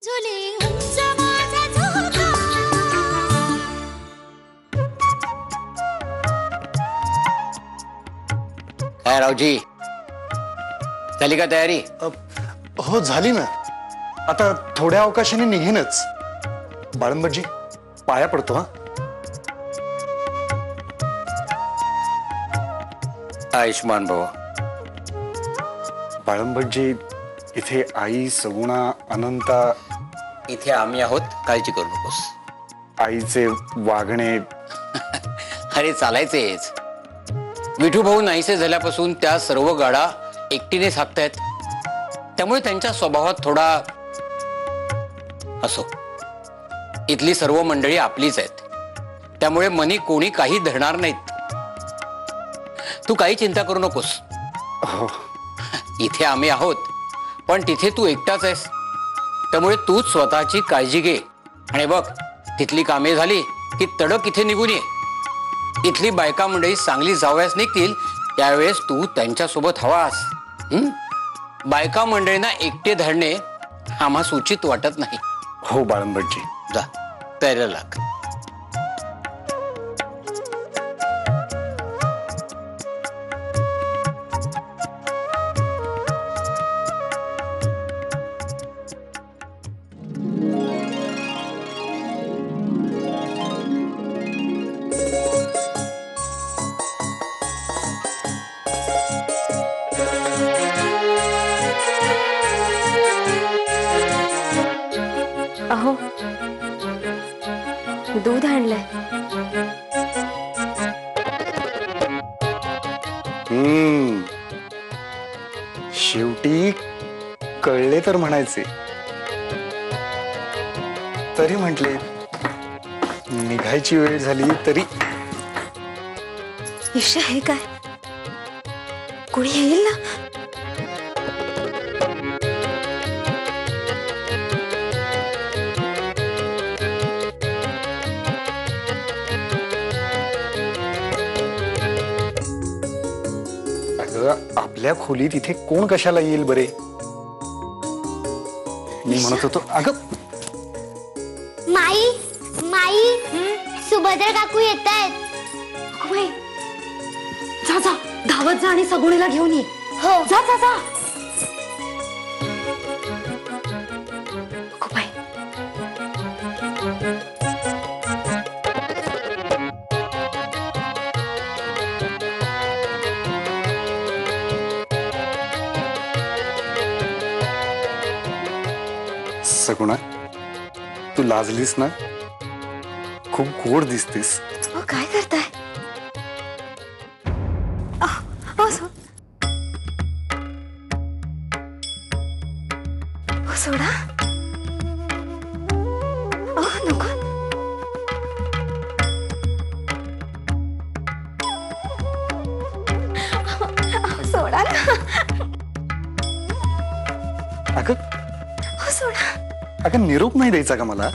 काय रावजी, झाली का तयारी? हो झाली ना, आता थोड्या अवकाशाने निघेनच. बाळंबजी पाया पडतो. हा आयुष्मान भाऊ. बाळंबजी, इथे आई, सगुणा, अनंता, इथे आम्ही आहोत, काळजी करू नकोस. आईचे वागणे. अरे चालायचेच. विठू भाऊ नाहीसे झाल्यापासून त्या सर्व गाडा एकटीने हाकतायत, त्यामुळे त्यांच्या स्वभावात थोडा असो. इथली सर्व मंडळी आपलीच आहेत, त्यामुळे मनी कोणी काही धरणार नाहीत. तू काही चिंता करू नकोस. हो. इथे आम्ही आहोत, पण तिथे तू एकटाच आहेस, त्यामुळे तूच स्वतःची काळजी घे. आणि बघ, तिथली कामे झाली की तडक इथे निघून ये. इथली बायका मंडळी चांगली जावयास निघतील त्यावेळेस तू त्यांच्यासोबत हवास. बायका मंडळींना एकटे धरणे आम्हास उचित वाटत नाही. हो बाळंबजी. जा तयारीला लाग. अहो, दूध आणलंय. शेवटी कळले तर म्हणायचे. तरी म्हटले निघायची वेळ झाली तरी. ईशा, हे काय? कोणी येईल ना? आपल्या खोलीत इथे कोण कशाला येईल बरे? मी म्हणत होतो. अगं माई, माई, सुभद्रा काकू येत आहेत. जा जा, धावत जा आणि सगुणीला घेऊन ये. हो. जा जा जा. नको बाई. सगुणा, तू लाजलीस ना? खूप गोड दिसतेस. काय करताय? सोडा. नको. सोडा ना. अगं सोडा. अगं, निरोप नाही द्यायचा का मला?